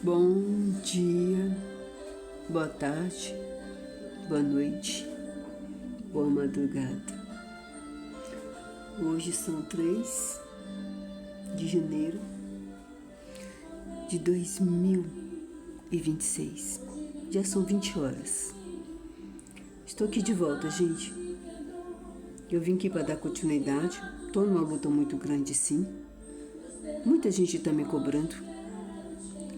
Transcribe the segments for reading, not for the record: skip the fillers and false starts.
Bom dia, boa tarde, boa noite, boa madrugada. Hoje são 3 de janeiro de 2026. Já são 20 horas. Estou aqui de volta, gente. Eu vim aqui para dar continuidade. Estou numa luta muito grande, sim. Muita gente está me cobrando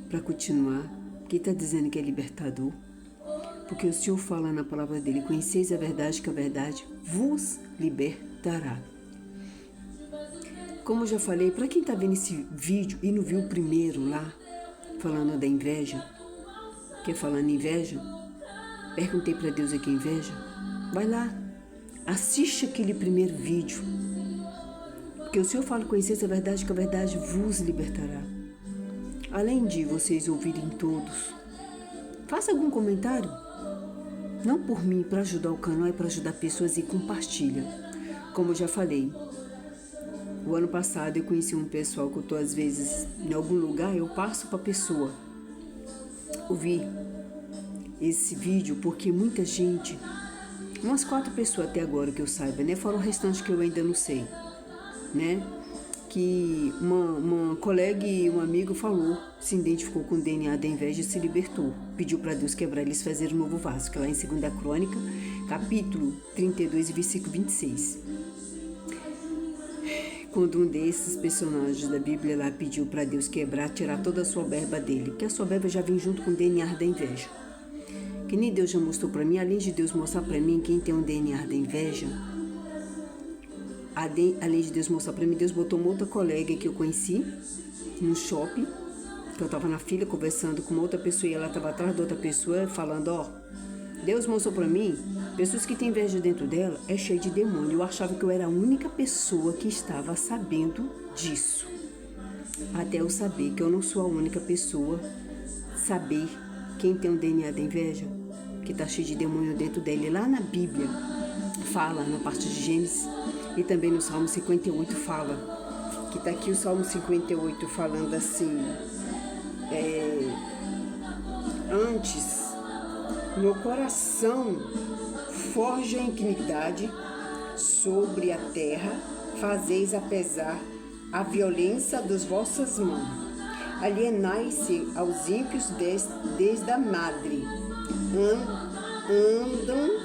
para continuar, que está dizendo que é libertador, porque o Senhor fala na palavra dele: conheceis a verdade, que a verdade vos libertará. Como eu já falei, para quem está vendo esse vídeo e não viu o primeiro lá, falando da inveja, que é falando inveja, perguntei para Deus aqui inveja, vai lá, assiste aquele primeiro vídeo, porque o Senhor fala: conheceis a verdade, que a verdade vos libertará. Além de vocês ouvirem todos, faça algum comentário. Não por mim, para ajudar o canal, é para ajudar pessoas, e compartilha. Como eu já falei, o ano passado eu conheci um pessoal que eu estou às vezes em algum lugar, eu passo para a pessoa ouvir esse vídeo, porque muita gente, umas 4 pessoas até agora que eu saiba, né? Fora o restante que eu ainda não sei, né? Que uma colega e um amigo falou, se identificou com o DNA da inveja e se libertou. Pediu para Deus quebrar eles, fazer um novo vaso, que é lá em 2 Crônica, capítulo 32, versículo 26. Quando um desses personagens da Bíblia lá pediu para Deus quebrar, tirar toda a soberba dele, porque a soberba já vem junto com o DNA da inveja. Que nem Deus já mostrou para mim, além de Deus mostrar para mim quem tem o DNA da inveja, além de Deus mostrar para mim, Deus botou uma outra colega que eu conheci no shopping, que eu estava na fila conversando com uma outra pessoa e ela estava atrás da outra pessoa falando: ó, Deus mostrou para mim, pessoas que têm inveja dentro dela é cheio de demônio. Eu achava que eu era a única pessoa que estava sabendo disso, até eu saber que eu não sou a única pessoa saber quem tem o DNA da inveja, que está cheio de demônio dentro dele. Lá na Bíblia fala, na parte de Gênesis, e também no Salmo 58 fala, que está aqui o Salmo 58 falando assim: antes, no coração forja a iniquidade sobre a terra, fazeis apesar a violência das vossas mãos. Alienai-se aos ímpios desde a madre, andam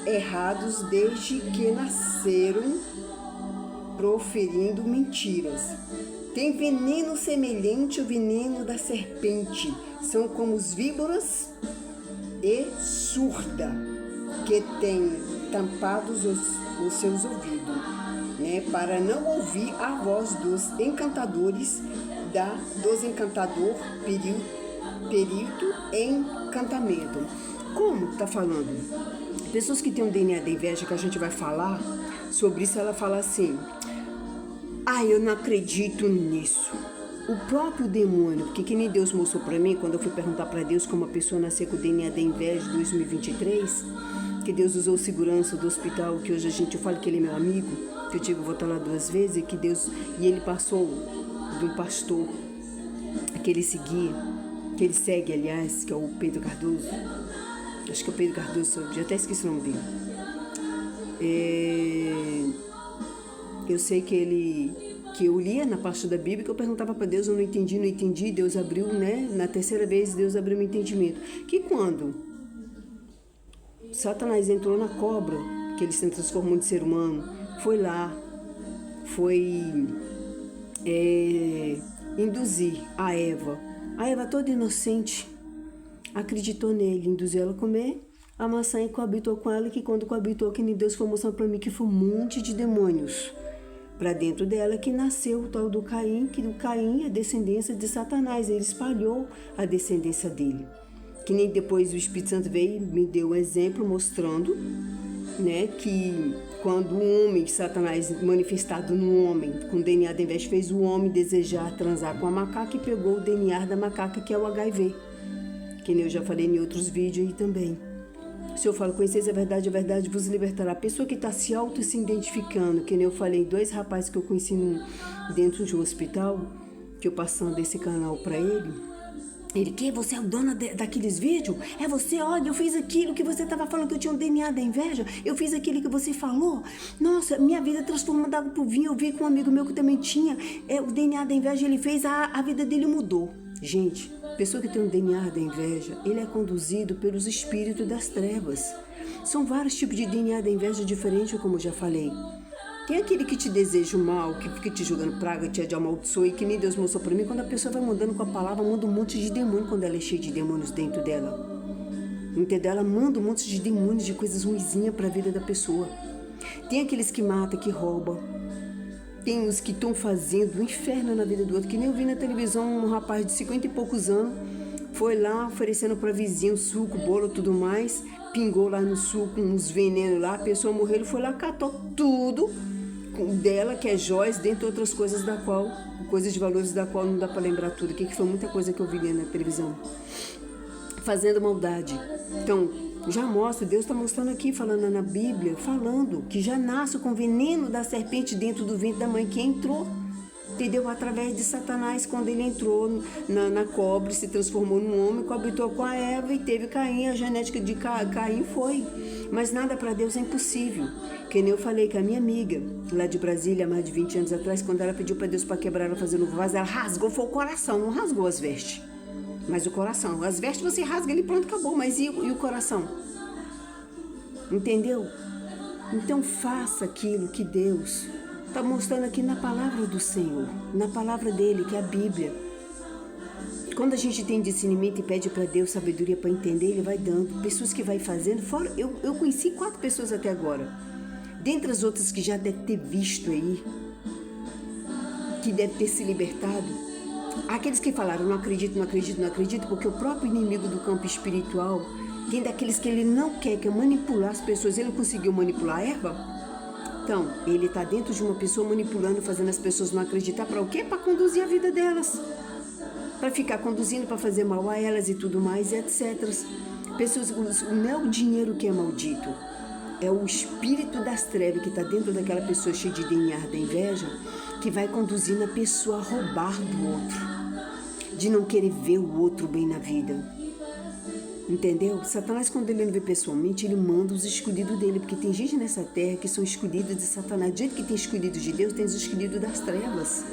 errados desde que nasceram, proferindo mentiras. Tem veneno semelhante ao veneno da serpente, são como os víboras, e surda, que tem tampados os seus ouvidos, né, para não ouvir a voz dos encantadores, dos encantador perito em encantamento. Como está falando? Pessoas que têm um DNA da inveja, que a gente vai falar sobre isso, ela fala assim: eu não acredito nisso. O próprio demônio, porque que nem Deus mostrou para mim, quando eu fui perguntar para Deus como a pessoa nasceu com o DNA da inveja em 2023, que Deus usou segurança do hospital, que hoje eu falo que ele é meu amigo, que eu tive que voltar lá 2 vezes, e que Deus, e ele passou do pastor, que ele seguia, que ele segue, aliás, que é o Pedro Cardoso. Acho que é o Pedro Cardoso, já até esqueci o nome dele. Eu sei que eu lia na parte da Bíblia, que eu perguntava para Deus, eu não entendi, Deus abriu, né? Na 3ª vez, Deus abriu meu entendimento. Que quando Satanás entrou na cobra, que ele se transformou em ser humano, foi lá, induzir a Eva toda inocente, acreditou nele, induziu ela a comer a maçã e coabitou com ela, que quando coabitou, que nem Deus foi mostrando para mim que foi um monte de demônios para dentro dela, que nasceu o tal do Caim, que do Caim é descendência de Satanás, ele espalhou a descendência dele. Que nem depois o Espírito Santo veio, me deu um exemplo mostrando, né, que quando o homem, Satanás manifestado no homem, com o DNA da inveja, fez o homem desejar transar com a macaca e pegou o DNA da macaca, que é o HIV. Que nem eu já falei em outros vídeos aí também. Se eu falo, conheceis a verdade vos libertará. A pessoa que está se identificando, que nem eu falei, 2 rapazes que eu conheci dentro de um hospital, que eu passando esse canal para ele, Ele, que? Você é o dono daqueles vídeos? É você? Olha, eu fiz aquilo que você estava falando que eu tinha um DNA da inveja. Eu fiz aquilo que você falou. Nossa, minha vida transformou da água pro vinho. Eu vi com um amigo meu que também tinha o DNA da inveja. Ele fez, a vida dele mudou. Gente, pessoa que tem um DNA da inveja, ele é conduzido pelos espíritos das trevas. São vários tipos de DNA da inveja diferentes, como eu já falei. Tem aquele que te deseja o mal, que fica te jogando praga, te amaldiçoa, e que nem Deus mostrou para mim. Quando a pessoa vai mudando com a palavra, manda um monte de demônio quando ela é cheia de demônios dentro dela. Entendeu? Ela manda um monte de demônios, de coisas ruinzinhas para a vida da pessoa. Tem aqueles que matam, que roubam. Tem os que estão fazendo um inferno na vida do outro. Que nem eu vi na televisão um rapaz de 50 e poucos anos, foi lá oferecendo para vizinho suco, bolo, tudo mais. Pingou lá no suco uns venenos lá, a pessoa morreu, ele foi lá, catou tudo dela, que é joias, dentre outras coisas da qual, coisas de valores da qual não dá para lembrar tudo, que foi muita coisa que eu vi na televisão, fazendo maldade. Então, já mostra, Deus está mostrando aqui, falando na Bíblia, falando que já nasce com o veneno da serpente dentro do ventre da mãe, que entrou, entendeu? Através de Satanás, quando ele entrou na cobra, se transformou num homem, coabitou com a Eva e teve Caim, a genética de Caim foi. Mas nada para Deus é impossível. Que nem eu falei que a minha amiga, lá de Brasília, há mais de 20 anos atrás, quando ela pediu para Deus para quebrar ela fazer novo vaso, ela rasgou, foi o coração, não rasgou as vestes. Mas o coração, as vestes você rasga ele, pronto, acabou, mas e o coração? Entendeu? Então faça aquilo que Deus está mostrando aqui na palavra do Senhor, na palavra dele, que é a Bíblia. Quando a gente tem discernimento e pede para Deus sabedoria para entender, ele vai dando. Pessoas que vai fazendo, fora, eu conheci 4 pessoas até agora. Dentre as outras que já deve ter visto aí, que deve ter se libertado, aqueles que falaram, não acredito, não acredito, não acredito, porque o próprio inimigo do campo espiritual tem daqueles que ele não quer, que é manipular as pessoas. Ele não conseguiu manipular a Eva? Então, ele está dentro de uma pessoa manipulando, fazendo as pessoas não acreditar. Para o quê? Para conduzir a vida delas. Para ficar conduzindo, para fazer mal a elas e tudo mais, e etc. Pessoas, não é o dinheiro que é maldito. É o espírito das trevas que está dentro daquela pessoa cheia de DNA da inveja, que vai conduzindo a pessoa a roubar do outro. De não querer ver o outro bem na vida. Entendeu? Satanás, quando ele não vê pessoalmente, ele manda os escolhidos dele, porque tem gente nessa terra que são escolhidos de Satanás. Do jeito que tem escolhidos de Deus, tem os escolhidos das trevas.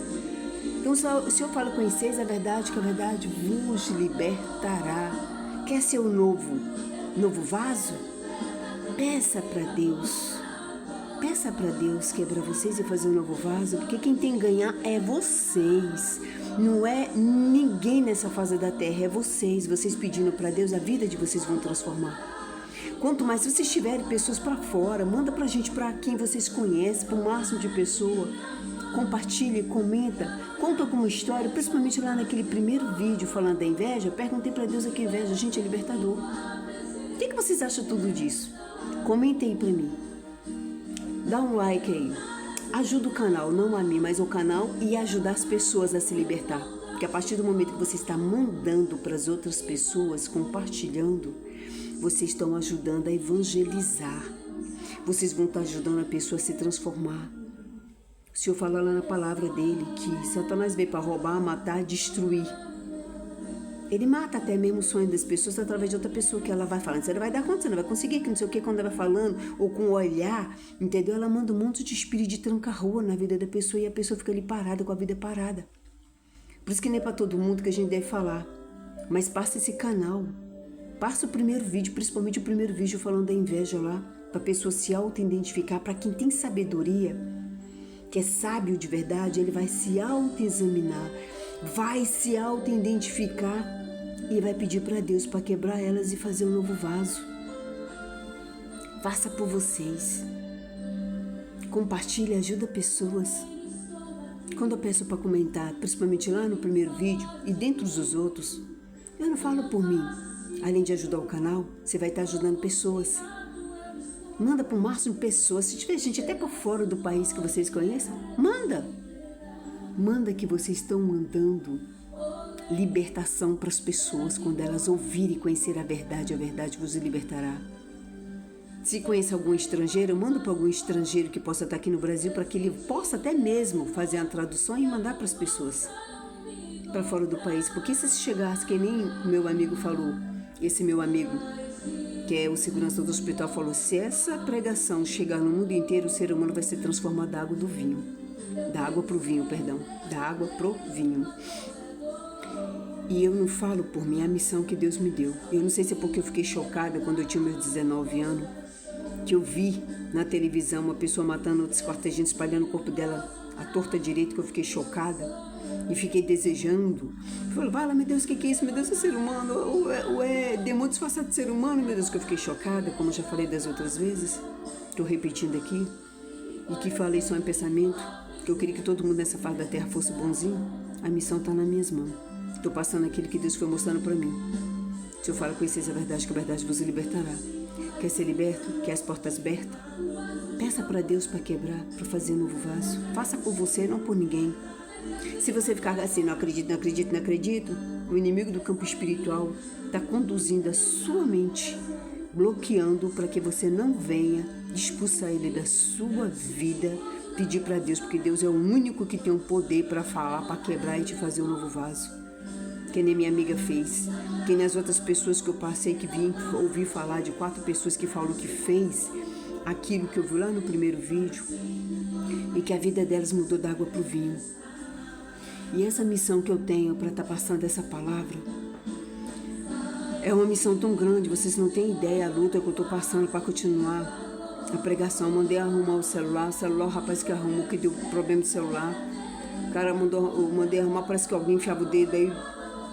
Então, se eu falo com vocês a verdade, que a verdade vos libertará. Quer ser o novo vaso? Peça para Deus. Peça para Deus quebrar vocês e fazer um novo vaso, porque quem tem que ganhar é vocês. Não é ninguém nessa fase da terra, é vocês. Vocês pedindo para Deus, a vida de vocês vão transformar. Quanto mais, se vocês tiverem pessoas para fora, manda pra gente, para quem vocês conhecem, para o máximo de pessoa. Compartilhe, comenta, conta alguma história, principalmente lá naquele primeiro vídeo falando da inveja. Perguntei para Deus aqui, inveja, gente, é libertador. O que vocês acham tudo disso? Comentem aí para mim. Dá um like aí. Ajuda o canal, não a mim, mas o canal, e ajudar as pessoas a se libertar. Porque a partir do momento que você está mandando para as outras pessoas, compartilhando, vocês estão ajudando a evangelizar. Vocês vão estar ajudando a pessoa a se transformar. O Senhor fala lá na palavra dele que Satanás veio para roubar, matar, destruir. Ele mata até mesmo o sonho das pessoas através de outra pessoa, que ela vai falando, você não vai dar conta, você não vai conseguir, que não sei o que, quando ela vai falando, ou com o olhar, entendeu? Ela manda um monte de espírito de tranca-rua na vida da pessoa, e a pessoa fica ali parada, com a vida parada. Por isso que nem é para todo mundo que a gente deve falar, mas passa esse canal, passa o primeiro vídeo, principalmente o primeiro vídeo falando da inveja lá, para a pessoa se auto-identificar. Para quem tem sabedoria, que é sábio de verdade, ele vai se auto-examinar, vai se auto-identificar e vai pedir para Deus para quebrar elas e fazer um novo vaso. Faça por vocês. Compartilhe, ajuda pessoas. Quando eu peço para comentar, principalmente lá no primeiro vídeo e dentro dos outros, eu não falo por mim. Além de ajudar o canal, você vai estar ajudando pessoas. Manda para o máximo de pessoas. Se tiver gente até por fora do país que vocês conheçam, manda. Manda, que vocês estão mandando libertação para as pessoas. Quando elas ouvirem e conhecer a verdade vos libertará. Se conhece algum estrangeiro, manda para algum estrangeiro que possa estar aqui no Brasil, para que ele possa até mesmo fazer a tradução e mandar para as pessoas. para fora do país. Porque se chegasse, que nem meu amigo falou, esse meu amigo, que é o segurança do hospital, falou, se essa pregação chegar no mundo inteiro, o ser humano vai ser transformado da água do vinho. Da água pro vinho, perdão. Da água pro vinho. E eu não falo por mim, é a missão que Deus me deu. Eu não sei se é porque eu fiquei chocada quando eu tinha meus 19 anos, que eu vi na televisão uma pessoa matando, desquartejando, espalhando o corpo dela à torta direita, que eu fiquei chocada. E fiquei desejando. Falei, vai lá, meu Deus, o que é isso? Meu Deus, é ser humano? Ou é demônio disfarçado de ser humano? Meu Deus, que eu fiquei chocada, como eu já falei das outras vezes. Estou repetindo aqui. E que falei só em pensamento, que eu queria que todo mundo nessa face da terra fosse bonzinho. A missão está nas minhas mãos. Estou passando aquilo que Deus foi mostrando para mim. Se eu falo com vocês a verdade, que a verdade vos libertará. Quer ser liberto? Quer as portas abertas? Peça para Deus para quebrar, para fazer um novo vaso. Faça por você, não por ninguém. Se você ficar assim, não acredito, não acredito, não acredito, o inimigo do campo espiritual está conduzindo a sua mente, bloqueando para que você não venha expulsar ele da sua vida, pedir para Deus, porque Deus é o único que tem o poder para falar, para quebrar e te fazer um novo vaso. Que nem minha amiga fez, que nem as outras pessoas que eu passei, que vim ouvir falar de 4 pessoas que falou que fez aquilo que eu vi lá no primeiro vídeo e que a vida delas mudou da água para o vinho. E essa missão que eu tenho para estar passando essa palavra é uma missão tão grande, vocês não têm ideia a luta que eu estou passando para continuar a pregação. Eu mandei arrumar o celular, o rapaz que arrumou, que deu problema de celular. O cara eu mandei arrumar, parece que alguém enfiava o dedo aí.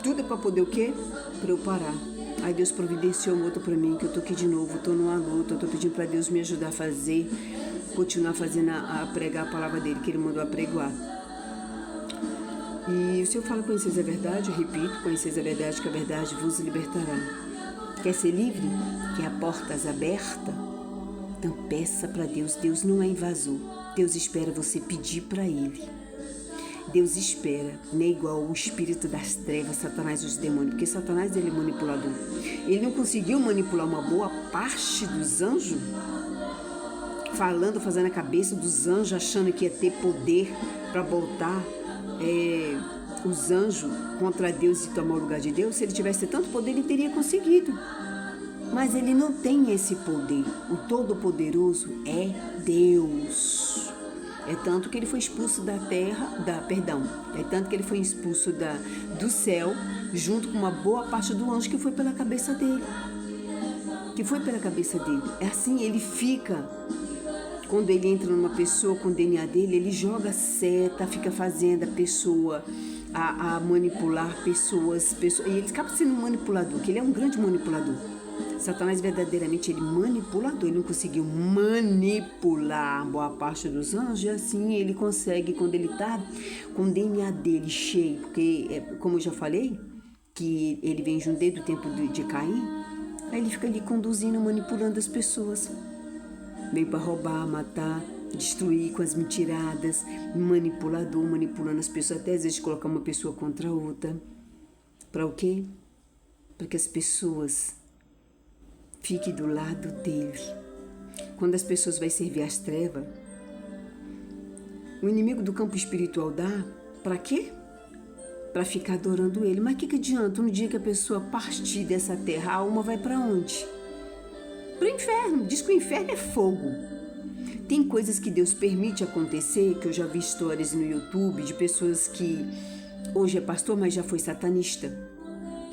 Tudo é para poder o quê? Para eu parar. Aí Deus providenciou uma outra para mim, que eu tô aqui de novo, tô numa luta, eu tô pedindo para Deus me ajudar a fazer, continuar fazendo, a pregar a palavra dele, que ele mandou apregoar. E se eu falo conheceis a verdade, eu repito, conheceis a verdade, que a verdade vos libertará. Quer ser livre? Quer portas abertas? Então peça para Deus. Deus não é invasor. Deus espera você pedir para Ele. Deus espera, não é igual o espírito das trevas, Satanás e os demônios, porque Satanás ele é manipulador. Ele não conseguiu manipular uma boa parte dos anjos, fazendo a cabeça dos anjos, achando que ia ter poder para botar os anjos contra Deus e tomar o lugar de Deus. Se ele tivesse tanto poder, ele teria conseguido. Mas ele não tem esse poder. O Todo-Poderoso é Deus. É tanto que ele foi expulso da terra, é tanto que ele foi expulso do céu, junto com uma boa parte do anjo que foi pela cabeça dele. É assim, ele fica, quando ele entra numa pessoa com o DNA dele, ele joga seta, fica fazendo a pessoa a manipular pessoas, e ele acaba sendo um manipulador, porque ele é um grande manipulador. Satanás verdadeiramente ele é manipulador, ele não conseguiu manipular boa parte dos anjos, e assim ele consegue quando ele está com o DNA dele cheio, porque como eu já falei, que ele vem junto desde o tempo de Caim, aí ele fica ali conduzindo, manipulando as pessoas, veio para roubar, matar, destruir com as mentiradas, manipulador, manipulando as pessoas, até às vezes colocar uma pessoa contra a outra, para o quê? Para que as pessoas fique do lado dele. Quando as pessoas vão servir as trevas, o inimigo do campo espiritual dá para quê? Para ficar adorando ele. Mas que adianta no dia que a pessoa partir dessa terra, a alma vai para onde? Para o inferno. Diz que o inferno é fogo. Tem coisas que Deus permite acontecer, que eu já vi histórias no YouTube de pessoas que hoje é pastor, mas já foi satanista,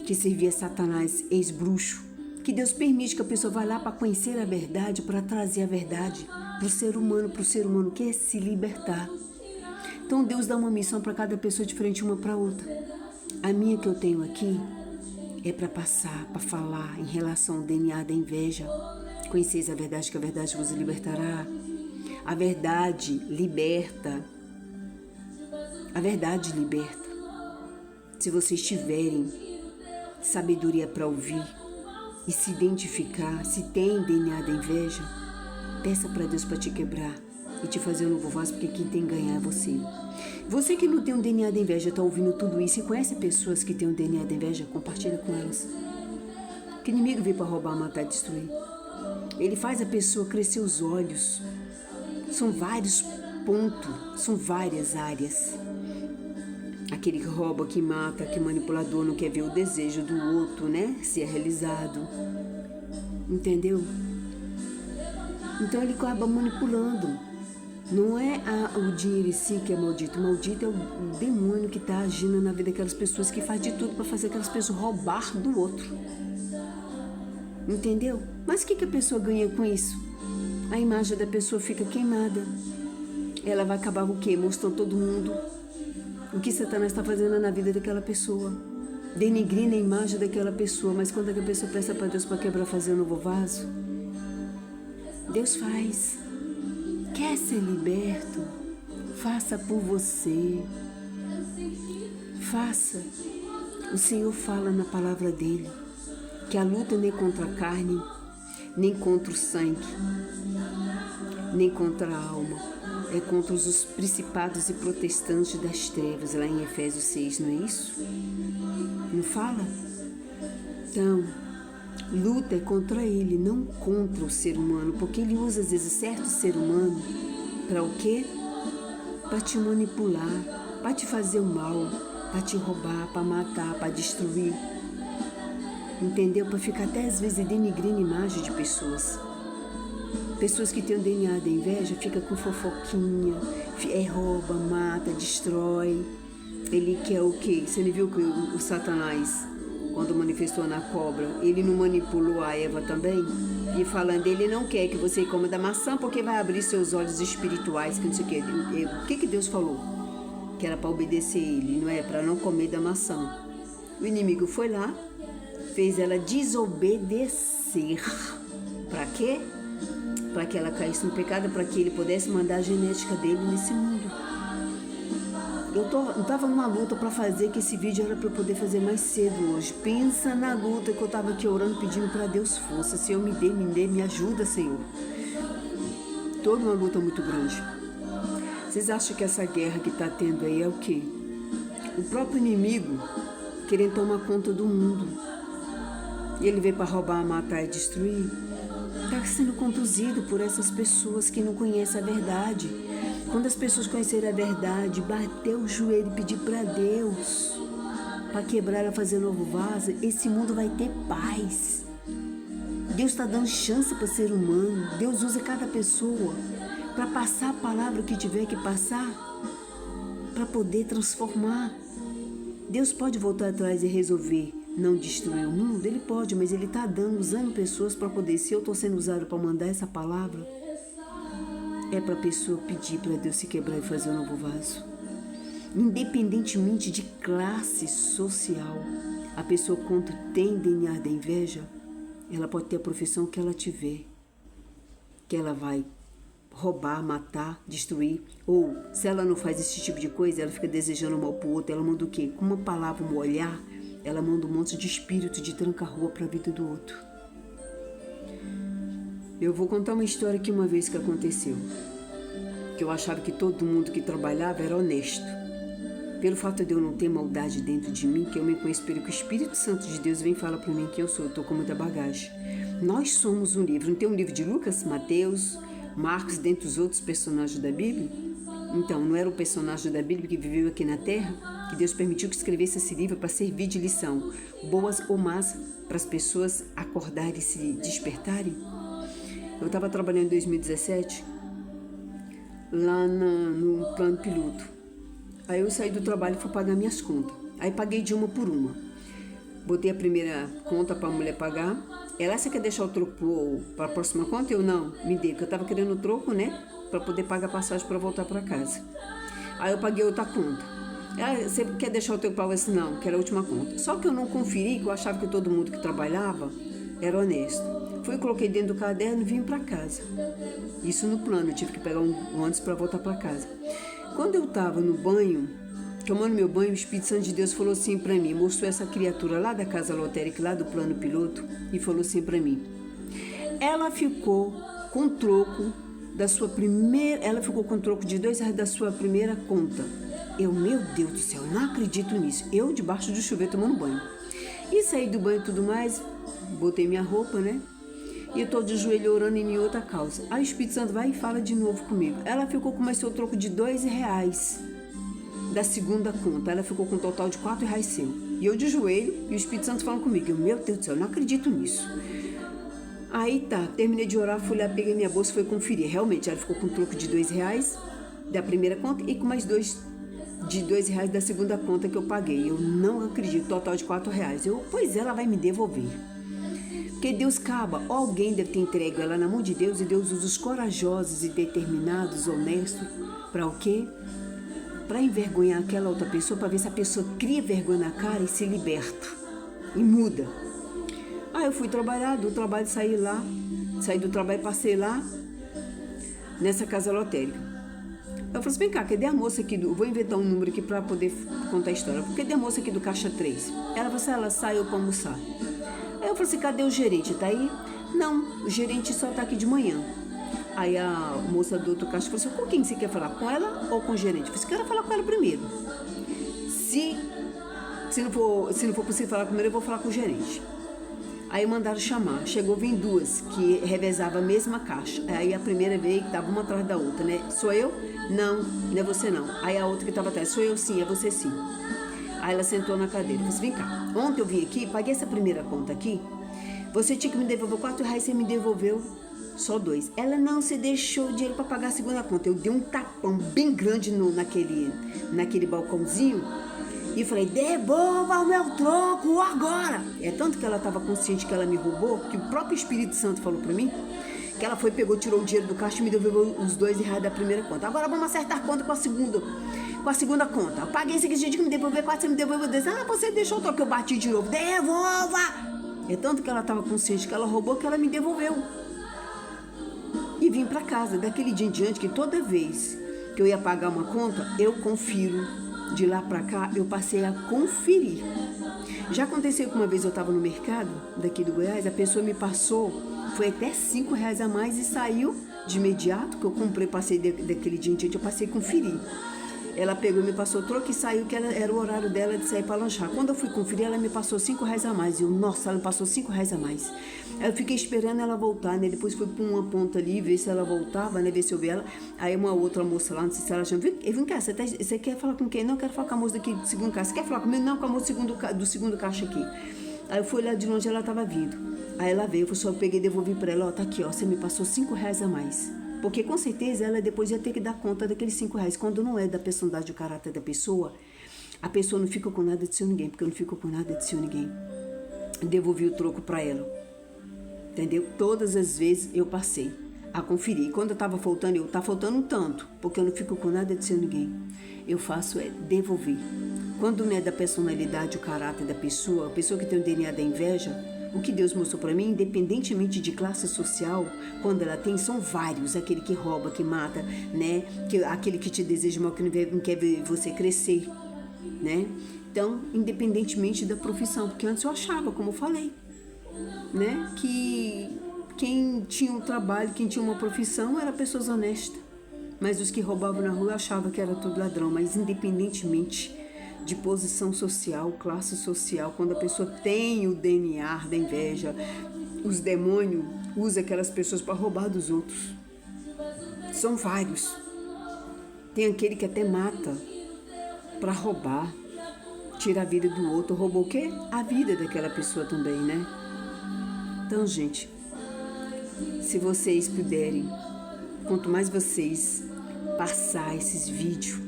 que servia Satanás, ex-bruxo, que Deus permite que a pessoa vá lá para conhecer a verdade, para trazer a verdade para o ser humano quer se libertar. Então Deus dá uma missão para cada pessoa diferente, uma para outra. A minha que eu tenho aqui é para passar, para falar em relação ao DNA da inveja. Conheceis a verdade, que a verdade vos libertará. A verdade liberta. A verdade liberta. Se vocês tiverem sabedoria para ouvir e se identificar, se tem DNA da inveja, peça para Deus para te quebrar e te fazer um novo vaso, porque quem tem que ganhar é você. Você que não tem um DNA da inveja, está ouvindo tudo isso e conhece pessoas que têm um DNA da inveja, compartilha com elas. Que inimigo veio para roubar, matar e destruir. Ele faz a pessoa crescer os olhos. São vários pontos, são várias áreas. aquele que rouba, que mata, que manipulador, não quer ver o desejo do outro, né, ser realizado. Entendeu? Então ele acaba manipulando. Não é o dinheiro em si que é maldito. O maldito é o demônio que está agindo na vida daquelas pessoas, que faz de tudo para fazer aquelas pessoas roubar do outro. Entendeu? Mas o que a pessoa ganha com isso? A imagem da pessoa fica queimada. Ela vai acabar o quê? Mostrando todo mundo o que Satanás está fazendo na vida daquela pessoa. Denigrindo a imagem daquela pessoa. Mas quando a pessoa peça para Deus para quebrar, fazer um novo vaso, Deus faz. Quer ser liberto? Faça por você. Faça. O Senhor fala na palavra dele que a luta nem contra a carne, nem contra o sangue, nem contra a alma. É contra os principados e protestantes das trevas, lá em Efésios 6, não é isso? Não fala? Então, luta é contra ele, não contra o ser humano, porque ele usa às vezes certo ser humano para o quê? Para te manipular, para te fazer o mal, para te roubar, para matar, para destruir. Entendeu? Para ficar até às vezes denigrindo a imagem de pessoas. Pessoas que têm o DNA da inveja fica com fofoquinha, rouba, mata, destrói. Ele quer o quê? Você não viu que o Satanás, quando manifestou na cobra, ele não manipulou a Eva também? E falando, ele não quer que você coma da maçã porque vai abrir seus olhos espirituais, que não sei o quê. O que Deus falou? Que era para obedecer ele, não é? Para não comer da maçã. O inimigo foi lá, fez ela desobedecer. Para quê? Para que ela caísse no pecado, para que ele pudesse mandar a genética dele nesse mundo. Eu estava numa luta para fazer, que esse vídeo era para eu poder fazer mais cedo hoje. Pensa na luta que eu estava aqui orando, pedindo para Deus força. Senhor, me dê, me ajuda, Senhor. Estou numa luta muito grande. Vocês acham que essa guerra que está tendo aí é o quê? O próprio inimigo querendo tomar conta do mundo. E ele veio para roubar, matar e destruir. Está sendo conduzido por essas pessoas que não conhecem a verdade. Quando as pessoas conhecerem a verdade, bater o joelho e pedir para Deus, para quebrar ela, fazer novo vaso, esse mundo vai ter paz. Deus está dando chance para o ser humano. Deus usa cada pessoa para passar a palavra que tiver que passar, para poder transformar. Deus pode voltar atrás e resolver não destruir o mundo? Ele pode, mas Ele está usando pessoas para poder. Se eu estou sendo usado para mandar essa palavra, é para a pessoa pedir para Deus se quebrar e fazer um novo vaso. Independentemente de classe social, a pessoa, quando tem DNA da inveja, ela pode ter a profissão que ela tiver, que ela vai roubar, matar, destruir. Ou, se ela não faz esse tipo de coisa, ela fica desejando mal para o outro, ela manda o quê? Com uma palavra, um olhar, ela manda um monte de espírito de tranca-rua para a vida do outro. Eu vou contar uma história que uma vez que aconteceu, que eu achava que todo mundo que trabalhava era honesto. Pelo fato de eu não ter maldade dentro de mim, que eu me conheço pelo que o Espírito Santo de Deus vem falar para mim que eu sou, eu estou com muita bagagem. Nós somos um livro, não tem um livro de Lucas, Mateus, Marcos, dentre os outros personagens da Bíblia? Então, não era o personagem da Bíblia que viveu aqui na Terra, que Deus permitiu que escrevesse esse livro para servir de lição, boas ou más, para as pessoas acordarem e se despertarem? Eu estava trabalhando em 2017, lá no plano piloto. Aí eu saí do trabalho e fui pagar minhas contas. Aí paguei de uma por uma. Botei a primeira conta para a mulher pagar. Ela, você quer deixar o troco para a próxima conta? Eu não, me dê, porque eu estava querendo o troco, né? Para poder pagar a passagem para voltar para casa. Aí eu paguei outra conta. Ela, você quer deixar o troco para você? Não, que era a última conta. Só que eu não conferi, que eu achava que todo mundo que trabalhava era honesto. Fui, coloquei dentro do caderno e vim para casa. Isso no plano, eu tive que pegar um ônibus para voltar para casa. Quando eu estava no banho, tomando meu banho, o Espírito Santo de Deus falou assim para mim, mostrou essa criatura lá da casa lotérica, lá do plano piloto, e falou assim para mim. Ela ficou com troco da sua primeira, ela ficou com troco de R$2 da sua primeira conta. Eu, meu Deus do céu, não acredito nisso. Eu debaixo do chuveiro tomando banho. E saí do banho e tudo mais, botei minha roupa, né? E eu estou de joelho orando em outra causa. Aí o Espírito Santo vai e fala de novo comigo. Ela ficou com mais seu troco de R$2. da segunda conta. Ela ficou com um total de R$4 seu. E eu de joelho e o Espírito Santo falando comigo. Eu, meu Deus do céu, eu não acredito nisso. Aí tá, terminei de orar, fui lá, peguei minha bolsa e fui conferir. Realmente, ela ficou com um troco de R$2 da primeira conta e com mais dois de R$2 da segunda conta que eu paguei. Eu não acredito, total de R$4. Eu, pois ela vai me devolver. Porque Deus acaba, alguém deve ter entregue ela na mão de Deus e Deus usa os corajosos e determinados, honestos, para o quê? Para envergonhar aquela outra pessoa, para ver se a pessoa cria vergonha na cara e se liberta e muda. Aí eu fui trabalhar, do trabalho saí do trabalho e passei lá nessa casa lotérica. Eu falei assim, vem cá, cadê a moça aqui vou inventar um número aqui para poder contar a história. Cadê a moça aqui do caixa 3? Ela falou assim, ela saiu para almoçar. Aí eu falei assim, cadê o gerente? Tá aí? Não, o gerente só tá aqui de manhã. Aí a moça do outro caixa falou assim, com quem você quer falar? Com ela ou com o gerente? Eu falei assim, quero falar com ela primeiro. Se não for possível falar com ela, eu vou falar com o gerente. Aí mandaram chamar, vem duas que revezavam a mesma caixa. Aí a primeira veio, que estava uma atrás da outra, né? Sou eu? Não, não é você não. Aí a outra que estava atrás, sou eu sim, é você sim. Aí ela sentou na cadeira, eu falei assim, vem cá, ontem eu vim aqui, paguei essa primeira conta aqui, você tinha que me devolver R$4, você me devolveu só R$2. Ela, não, você deixou o dinheiro para pagar a segunda conta. Eu dei um tapão bem grande naquele balcãozinho, e falei, devolva o meu troco agora. É tanto que ela estava consciente que ela me roubou, que o próprio Espírito Santo falou para mim, que ela foi, pegou, tirou o dinheiro do caixa e me devolveu os R$2 da primeira conta. Agora vamos acertar a conta com a segunda conta. Eu paguei esse dia que me devolver 4, você me devolveu 10. Ah, você deixou o troco, eu bati de novo. Devolva! É tanto que ela estava consciente que ela roubou, que ela me devolveu. E vim para casa. Daquele dia em diante, que toda vez que eu ia pagar uma conta, eu confiro. De lá para cá, eu passei a conferir. Já aconteceu que uma vez eu estava no mercado, daqui do Goiás, a pessoa me passou, foi até R$5 a mais e saiu de imediato, que eu comprei, passei daquele dia em diante, eu passei a conferir. Ela pegou e me passou o troco e saiu, que era o horário dela de sair para lanchar. Quando eu fui conferir, ela me passou R$5 a mais. E eu, nossa, ela me passou R$5 a mais. Eu fiquei esperando ela voltar, né? Depois fui para uma ponta ali, ver se ela voltava, né? Ver se eu vi ela. Aí uma outra moça lá, não sei se ela chama, vem cá, você quer falar com quem? Não, eu quero falar com a moça daqui do segundo caixa. Você quer falar comigo? Não, com a moça do segundo caixa aqui. Aí eu fui lá de longe, ela estava vindo. Aí ela veio, eu peguei e devolvi para ela, ó, tá aqui, ó, você me passou R$5 a mais. Porque com certeza ela depois ia ter que dar conta daqueles R$5. Quando não é da personalidade, do caráter da pessoa, a pessoa não fica com nada de seu ninguém, porque eu não fico com nada de seu ninguém. Devolvi o troco para ela. Entendeu? Todas as vezes eu passei a conferir. E quando eu tava faltando, tá faltando um tanto, porque eu não fico com nada de seu ninguém. Eu faço é devolver. Quando não é da personalidade, o caráter da pessoa, a pessoa que tem o DNA da inveja, o que Deus mostrou para mim, independentemente de classe social, quando ela tem, são vários. Aquele que rouba, que mata, né? Aquele que te deseja mal, que não quer ver você crescer, né? Então, independentemente da profissão, porque antes eu achava, como eu falei, né? Que quem tinha um trabalho, quem tinha uma profissão, era pessoas honestas. Mas os que roubavam na rua, eu achava que era tudo ladrão. Mas independentemente de posição social, classe social, quando a pessoa tem o DNA da inveja, os demônios usam aquelas pessoas para roubar dos outros. São vários. Tem aquele que até mata para roubar, tira a vida do outro. Roubou o quê? A vida daquela pessoa também, né? Então, gente, se vocês puderem, quanto mais vocês passar esses vídeos,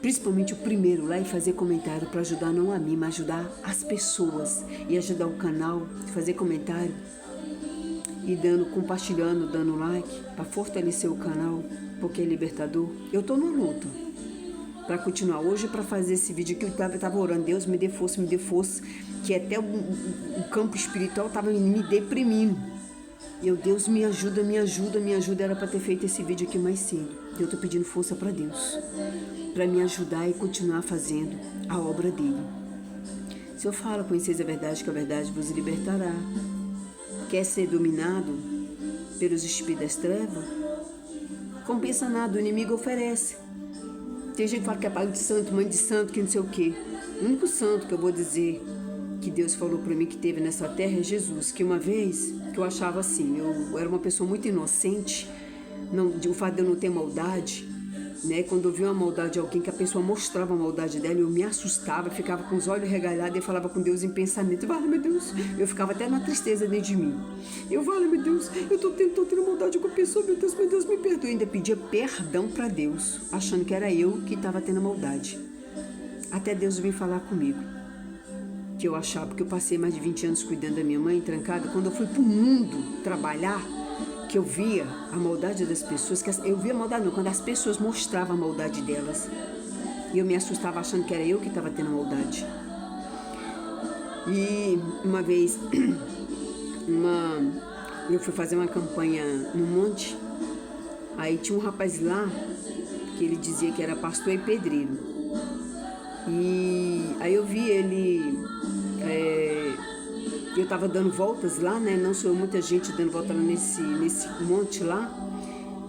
principalmente o primeiro lá, e fazer comentário para ajudar não a mim, mas ajudar as pessoas e ajudar o canal, fazer comentário e compartilhando, dando like para fortalecer o canal, porque é libertador. Eu tô numa luta para continuar hoje, para fazer esse vídeo que eu tava orando, Deus me dê força, que até o campo espiritual tava me deprimindo. Deus me ajuda, era para ter feito esse vídeo aqui mais cedo. Eu tô pedindo força para Deus, para me ajudar e continuar fazendo a obra dele. Se eu falo, conheceis a verdade, que a verdade vos libertará. Quer ser dominado pelos espíritos das trevas? Compensa nada, o inimigo oferece. Tem gente que fala que é pai de santo, mãe de santo, que não sei o quê. O único santo que eu vou dizer que Deus falou para mim que teve nessa terra é Jesus. Que uma vez, que eu achava assim, eu era uma pessoa muito inocente, o fato de eu não ter maldade, né? Quando eu via uma maldade de alguém, que a pessoa mostrava a maldade dela, eu me assustava, ficava com os olhos regalhados e falava com Deus em pensamento, vale, meu Deus, eu ficava até na tristeza dentro de mim. Eu, vale, meu Deus, eu tô tendo maldade com a pessoa, meu Deus, me perdoe. Eu ainda pedia perdão para Deus, achando que era eu que estava tendo maldade. Até Deus vir falar comigo, que eu achava, que eu passei mais de 20 anos cuidando da minha mãe, trancada. Quando eu fui pro mundo trabalhar, que eu via a maldade das pessoas, eu via a maldade não, quando as pessoas mostravam a maldade delas, e eu me assustava achando que era eu que estava tendo maldade. E uma vez, eu fui fazer uma campanha no monte, aí tinha um rapaz lá, que ele dizia que era pastor e pedreiro, e aí eu vi ele, eu estava dando voltas lá, né? Não sou muita gente dando volta lá nesse monte lá.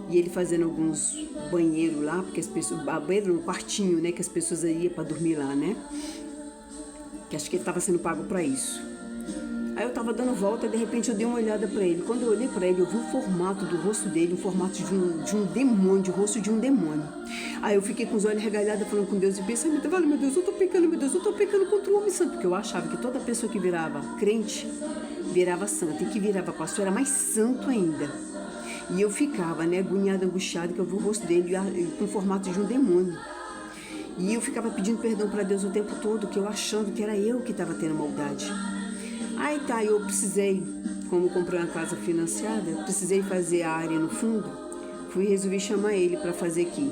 E ele fazendo alguns banheiros lá, porque as pessoas, banheiro no quartinho, né? Que as pessoas iam para dormir lá, né? Que acho que ele estava sendo pago para isso. Aí eu estava dando volta e de repente eu dei uma olhada para ele. Quando eu olhei para ele, eu vi o formato do rosto dele, o formato de um demônio, de rosto de um demônio. Aí eu fiquei com os olhos regalhados falando com Deus e pensamento, vale, meu Deus, eu tô pecando, meu Deus, eu tô pecando contra o homem santo. Porque eu achava que toda pessoa que virava crente, virava santa. E que virava pastor era mais santo ainda. E eu ficava, né, agoniada, angustiada, que eu vi o rosto dele com o formato de um demônio. E eu ficava pedindo perdão para Deus o tempo todo, que eu achando que era eu que estava tendo maldade. Aí tá, eu precisei, como comprei uma casa financiada, precisei fazer a área no fundo, resolvi chamar ele para fazer aqui.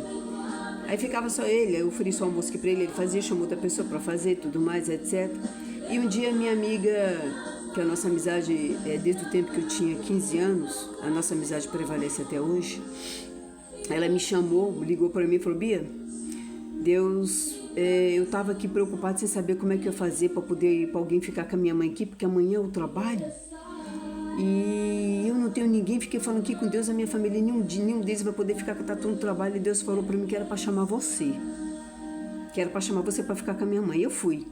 Aí ficava só ele, eu ofereci o almoço aqui para ele fazia, chamou outra pessoa para fazer, tudo mais, etc. E um dia minha amiga, que a nossa amizade, desde o tempo que eu tinha 15 anos, a nossa amizade prevalece até hoje, ela me chamou, ligou para mim e falou, Bia, Deus... eu estava aqui preocupada sem saber como é que eu ia fazer para alguém ficar com a minha mãe aqui, porque amanhã eu trabalho e eu não tenho ninguém. Fiquei falando aqui com Deus, a minha família, nenhum deles vai poder ficar, que tá todo no trabalho. E Deus falou para mim que era para chamar você, para ficar com a minha mãe. Eu fui,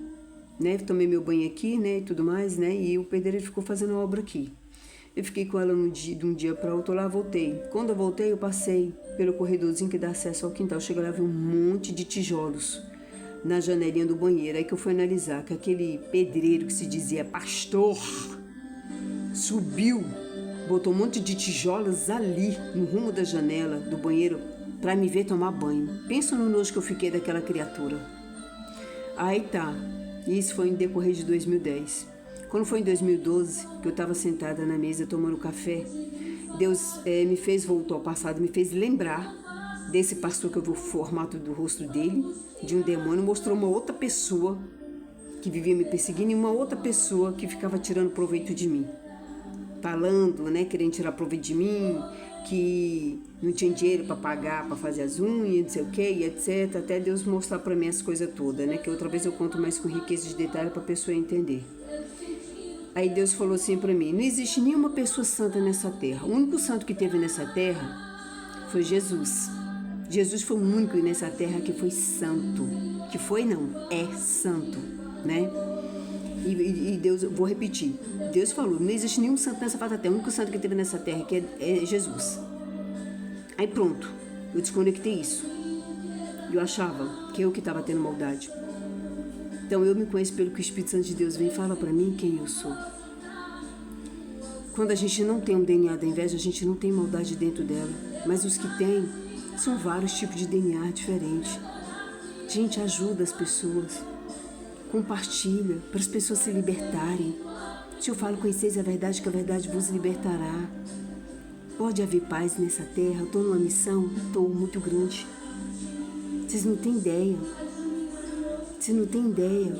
né? Tomei meu banho aqui, né? E tudo mais, né? E o pedreiro ficou fazendo a obra aqui. Eu fiquei com ela de um dia para outro lá, voltei. Quando eu voltei, eu passei pelo corredorzinho que dá acesso ao quintal. Cheguei lá, vi um monte de tijolos na janelinha do banheiro. Aí que eu fui analisar que aquele pedreiro que se dizia pastor subiu, botou um monte de tijolos ali no rumo da janela do banheiro para me ver tomar banho. Pensa no nojo que eu fiquei daquela criatura. Aí tá, isso foi em decorrer de 2010. Quando foi em 2012, que eu estava sentada na mesa tomando café, Deus me fez voltar ao passado, me fez lembrar desse pastor, que eu vi o formato do rosto dele, de um demônio, mostrou uma outra pessoa que vivia me perseguindo e uma outra pessoa que ficava tirando proveito de mim. Falando, né, querendo tirar proveito de mim, que não tinha dinheiro para pagar, para fazer as unhas, não sei o que, etc. Até Deus mostrar para mim as coisas todas, né, que outra vez eu conto mais com riqueza de detalhe para a pessoa entender. Aí Deus falou assim para mim, não existe nenhuma pessoa santa nessa terra. O único santo que teve nessa terra foi Jesus. Jesus foi o único nessa terra que foi santo. Que foi não, é santo, né? E Deus, vou repetir, Deus falou, não existe nenhum santo nessa face da terra. O único santo que teve nessa terra que é Jesus. Aí pronto, eu desconectei isso. Eu achava que eu que estava tendo maldade. Então eu me conheço pelo que o Espírito Santo de Deus vem e fala para mim quem eu sou. Quando a gente não tem um DNA da inveja, a gente não tem maldade dentro dela. Mas os que têm, são vários tipos de DNA diferentes. Gente, ajuda as pessoas. Compartilha para as pessoas se libertarem. Se eu falo, conheceis a verdade, que a verdade vos libertará. Pode haver paz nessa terra. Eu estou numa missão, estou muito grande. Vocês não têm ideia. Vocês não têm ideia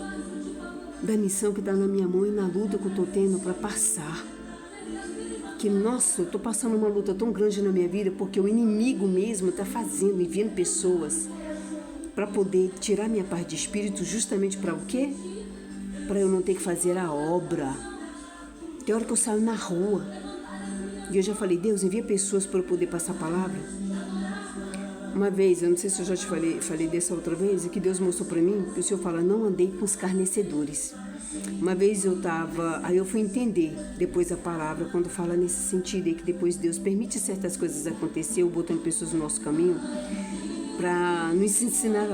da missão que está na minha mão e na luta que eu estou tendo para passar. Que, nossa, eu estou passando uma luta tão grande na minha vida porque o inimigo mesmo está fazendo, enviando pessoas para poder tirar minha paz de espírito, justamente para o quê? Para eu não ter que fazer a obra. Tem hora que eu saio na rua e eu já falei, Deus, envia pessoas para eu poder passar a palavra. Uma vez, eu não sei se eu já te falei dessa outra vez, e que Deus mostrou para mim, que o Senhor fala, não andei com os escarnecedores. Uma vez aí eu fui entender depois a palavra, quando fala nesse sentido, aí que depois Deus permite certas coisas acontecer, botando pessoas no nosso caminho, para nos ensinar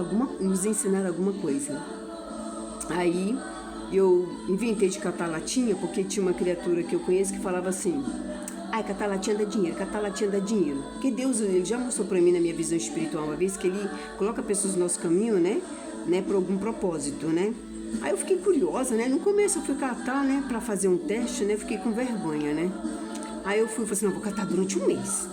alguma coisa. Aí eu inventei de catar latinha, porque tinha uma criatura que eu conheço que falava assim: ai, catar latinha dá dinheiro, catar latinha dá dinheiro. Porque Deus, ele já mostrou para mim na minha visão espiritual uma vez que ele coloca pessoas no nosso caminho, né, por algum propósito, né. Aí eu fiquei curiosa, né, no começo eu fui catar, né, para fazer um teste, né, fiquei com vergonha, né. Aí eu falei assim, não, vou catar durante um mês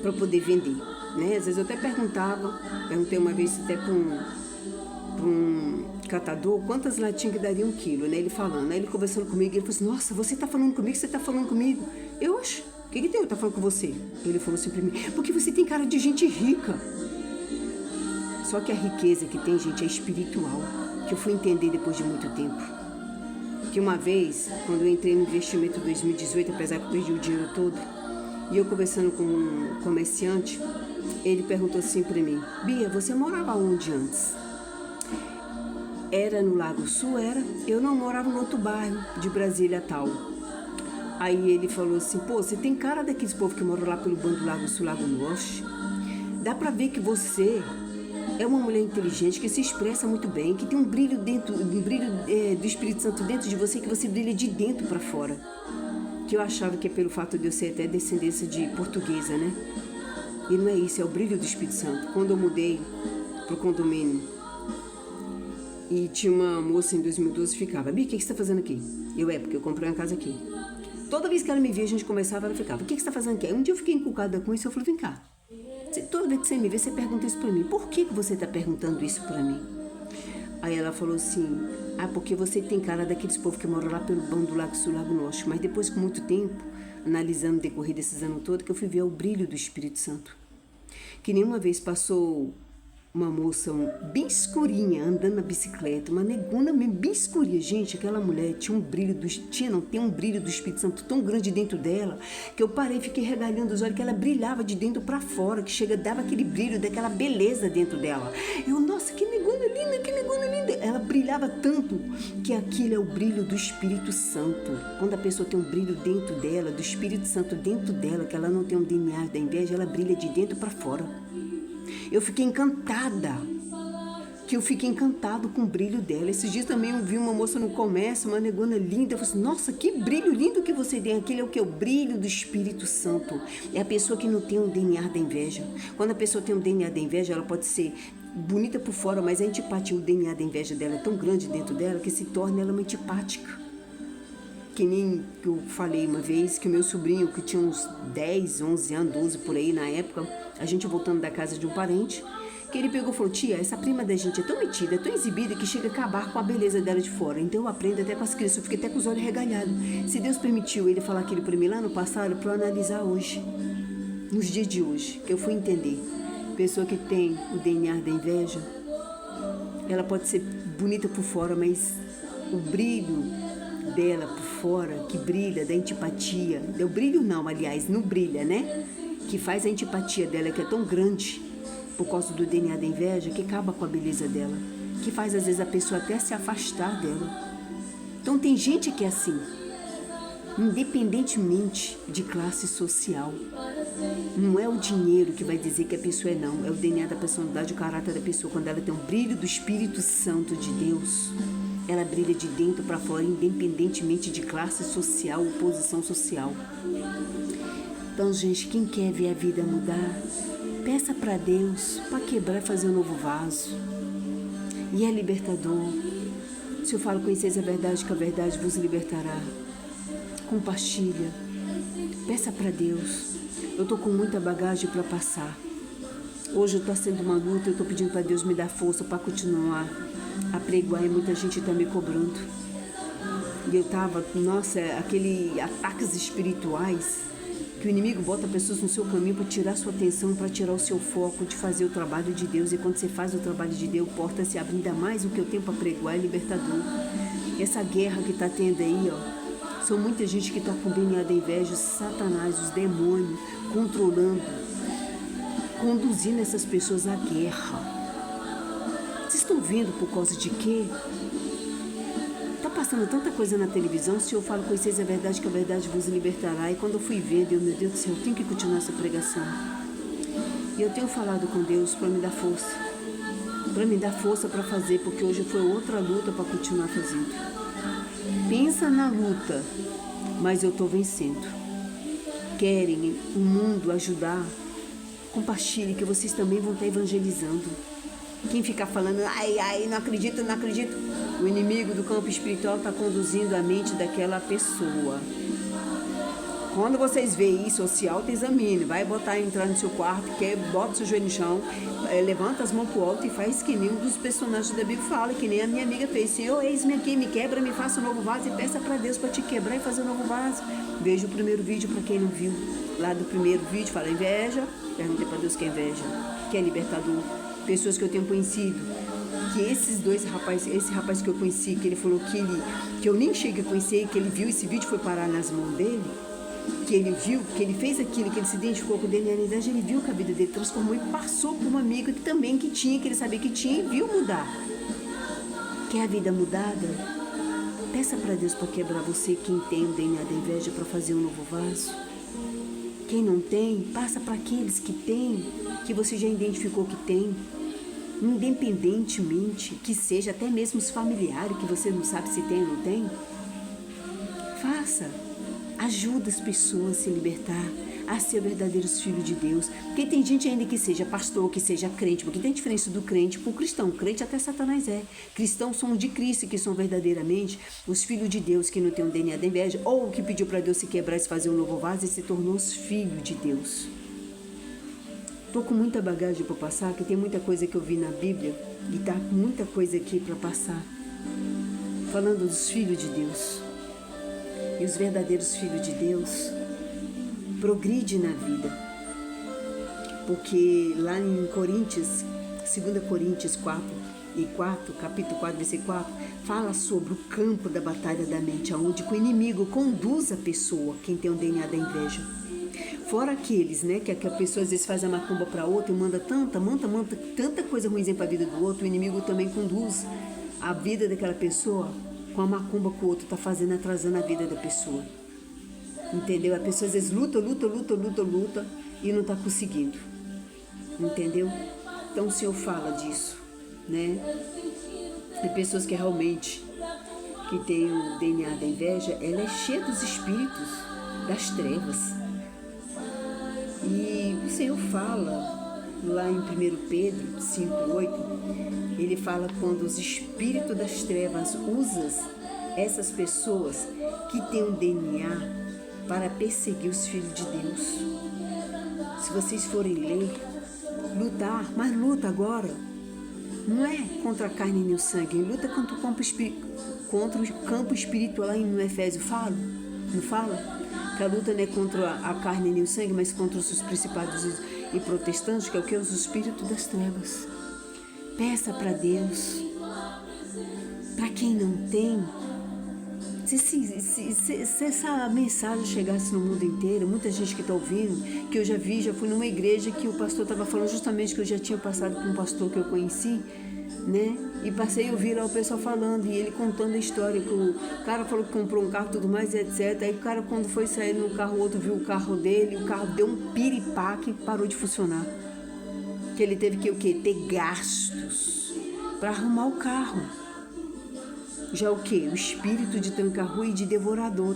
para poder vender, né. Às vezes eu até perguntei uma vez até para um catador quantas latinhas que daria 1 quilo, né, ele falando, aí ele conversando comigo, ele falou assim, nossa, você tá falando comigo? Eu acho, o que tem eu tá falando com você? Ele falou assim pra mim, porque você tem cara de gente rica. Só que a riqueza que tem, gente, é espiritual, que eu fui entender depois de muito tempo. Que uma vez, quando eu entrei no investimento 2018, apesar que eu perdi o dinheiro todo, e eu conversando com um comerciante, ele perguntou assim pra mim, Bia, você morava onde antes? Era no Lago Sul, era. Eu não morava no outro bairro de Brasília tal. Aí ele falou assim, pô, você tem cara daqueles povos que moram lá pelo bando do Lago Sul, Lago Norte. Dá pra ver que você é uma mulher inteligente, que se expressa muito bem, que tem um brilho dentro, do Espírito Santo dentro de você, que você brilha de dentro pra fora. Que eu achava que é pelo fato de eu ser até descendência de portuguesa, né? E não é isso, é o brilho do Espírito Santo. Quando eu mudei pro condomínio, e tinha uma moça em 2012 que ficava, Bia, o que você tá fazendo aqui? Porque eu comprei uma casa aqui. Toda vez que ela me via, a gente conversava, ela ficava, o que você tá fazendo aqui? Aí um dia eu fiquei encucada com isso, eu falei, vem cá. Toda vez que você me vê, você pergunta isso pra mim. Por que você tá perguntando isso pra mim? Aí ela falou assim, porque você tem cara daqueles povos que moram lá pelo bando do Lago Sul, Lago Norte. Mas depois, com muito tempo, analisando o decorrer desses anos todos, que eu fui ver o brilho do Espírito Santo. Que nenhuma vez passou uma moça bem escurinha, andando na bicicleta, uma negona mesmo, bem escurinha. Gente, aquela mulher tem um brilho do Espírito Santo tão grande dentro dela, que eu parei e fiquei regalhando os olhos, que ela brilhava de dentro para fora, que dava aquele brilho, daquela beleza dentro dela. Eu, nossa, que negona linda. Ela brilhava tanto, que aquilo é o brilho do Espírito Santo. Quando a pessoa tem um brilho dentro dela, do Espírito Santo dentro dela, que ela não tem um DNA da inveja, ela brilha de dentro para fora. Eu fiquei encantada, com o brilho dela. Esses dias também eu vi uma moça no comércio, uma negona linda, eu falei assim, nossa, que brilho lindo que você tem. Aquele é o que? O brilho do Espírito Santo. É a pessoa que não tem um DNA da inveja. Quando a pessoa tem um DNA da inveja, ela pode ser bonita por fora, mas a antipatia, o DNA da inveja dela é tão grande dentro dela que se torna ela uma antipática. Que nem eu falei uma vez que o meu sobrinho, que tinha uns 10, 11 anos, 12 por aí na época, a gente voltando da casa de um parente, que ele pegou e falou, tia, essa prima da gente é tão metida, é tão exibida, que chega a acabar com a beleza dela de fora. Então eu aprendo até com as crianças, eu fiquei até com os olhos regalhados. Se Deus permitiu ele falar aquilo para mim lá no passado, para eu analisar hoje, nos dias de hoje, que eu fui entender. Pessoa que tem o DNA da inveja, ela pode ser bonita por fora, mas o brilho dela por fora, que brilha, da antipatia, o brilho não, aliás, não brilha, né? Que faz a antipatia dela, que é tão grande, por causa do DNA da inveja, que acaba com a beleza dela, que faz às vezes a pessoa até se afastar dela. Então tem gente que é assim, independentemente de classe social. Não é o dinheiro que vai dizer que a pessoa é não, é o DNA da personalidade, o caráter da pessoa. Quando ela tem um brilho do Espírito Santo de Deus, ela brilha de dentro para fora, independentemente de classe social ou posição social. Então, gente, quem quer ver a vida mudar, peça para Deus, para quebrar e fazer um novo vaso. E é libertador. Se eu falo, conheceis a verdade, que a verdade vos libertará. Compartilha. Peça para Deus. Eu estou com muita bagagem para passar. Hoje está sendo uma luta, eu estou pedindo para Deus me dar força para continuar a pregoar, e muita gente está me cobrando. E eu estava, nossa, aqueles ataques espirituais, que o inimigo bota pessoas no seu caminho para tirar sua atenção, para tirar o seu foco de fazer o trabalho de Deus. E quando você faz o trabalho de Deus, a porta se abre ainda mais. O que eu tenho para pregoar é libertador. Essa guerra que está tendo aí, ó, são muita gente que está com o DNA da inveja, Satanás, os demônios, controlando, conduzindo essas pessoas à guerra. Vocês estão vendo por causa de quê? Está passando tanta coisa na televisão. Se eu falo com vocês a verdade, que a verdade vos libertará. E quando eu fui ver, meu Deus do céu, eu tenho que continuar essa pregação. E eu tenho falado com Deus para me dar força. Para me dar força para fazer, porque hoje foi outra luta para continuar fazendo. Pensa na luta, mas eu estou vencendo. Querem o mundo ajudar? Compartilhe, que vocês também vão estar evangelizando. Quem ficar falando, ai, não acredito, não acredito, o inimigo do campo espiritual está conduzindo a mente daquela pessoa. Quando vocês veem isso, se autoexamine, vai entrar no seu quarto, bota o seu joelho no chão, levanta as mãos pro alto e faz que nem um dos personagens da Bíblia fala, que nem a minha amiga fez. Senhor, eis-me aqui, me quebra, me faça um novo vaso e peça para Deus para te quebrar e fazer um novo vaso. Veja o primeiro vídeo para quem não viu. Lá do primeiro vídeo fala inveja, perguntei para Deus que é inveja, que é libertador. Pessoas que eu tenho conhecido, que esses dois rapazes, esse rapaz que eu conheci, que ele falou que eu nem cheguei a conhecer, que ele viu esse vídeo, foi parar nas mãos dele, que ele viu, que ele fez aquilo, que ele se identificou com o DNA, ele viu que a vida dele transformou e passou por uma amiga que também que ele sabia que tinha e viu mudar. Quer a vida mudada? Peça para Deus para quebrar você, quem tem o DNA da inveja, para fazer um novo vaso. Quem não tem, passa para aqueles que têm, que você já identificou que tem. Independentemente que seja até mesmo os familiares que você não sabe se tem ou não tem, faça. Ajuda as pessoas a se libertar, a ser verdadeiros filhos de Deus. Porque tem gente ainda que seja pastor, que seja crente, porque tem diferença do crente para o cristão. Crente até Satanás é. Cristãos são de Cristo, que são verdadeiramente os filhos de Deus, que não tem o DNA da inveja, ou que pediu para Deus se quebrar e se fazer um novo vaso e se tornou os filhos de Deus. Estou com muita bagagem para passar, que tem muita coisa que eu vi na Bíblia e tá muita coisa aqui para passar. Falando dos filhos de Deus. E os verdadeiros filhos de Deus progridem na vida. Porque lá em Coríntios, 2 Coríntios 4, capítulo 4, versículo 4, fala sobre o campo da batalha da mente, onde o inimigo conduz a pessoa, quem tem o DNA da inveja. Fora aqueles, né, que a pessoa às vezes faz a macumba para outra e manda tanta coisa ruim para a vida do outro, o inimigo também conduz a vida daquela pessoa com a macumba que o outro está fazendo, atrasando a vida da pessoa. Entendeu? A pessoa às vezes luta e não está conseguindo. Entendeu? Então o Senhor fala disso, né? Tem pessoas que realmente que tem o DNA da inveja, ela é cheia dos espíritos das trevas. E o Senhor fala lá em 1 Pedro 5:8, ele fala quando os espíritos das trevas usam essas pessoas que têm um DNA para perseguir os filhos de Deus. Se vocês forem ler, lutar, mas luta agora, não é contra a carne nem o sangue, luta contra o campo espiritual. Lá no Efésio fala, não fala? Que a luta não é contra a carne nem o sangue, mas contra os principados e protestantes, que é o que? Os espíritos das trevas. Peça para Deus. Para quem não tem, se essa mensagem chegasse no mundo inteiro, muita gente que está ouvindo, que eu já fui numa igreja que o pastor estava falando justamente que eu já tinha passado com um pastor que eu conheci, né? E passei a ouvir lá o pessoal falando, e ele contando a história, que o cara falou que comprou um carro e tudo mais, etc. Aí o cara, quando foi sair no carro, o outro viu o carro dele, o carro deu um piripaque e parou de funcionar. Que ele teve que o quê? Ter gastos para arrumar o carro. Já o quê? O espírito de tranca-rua e de devorador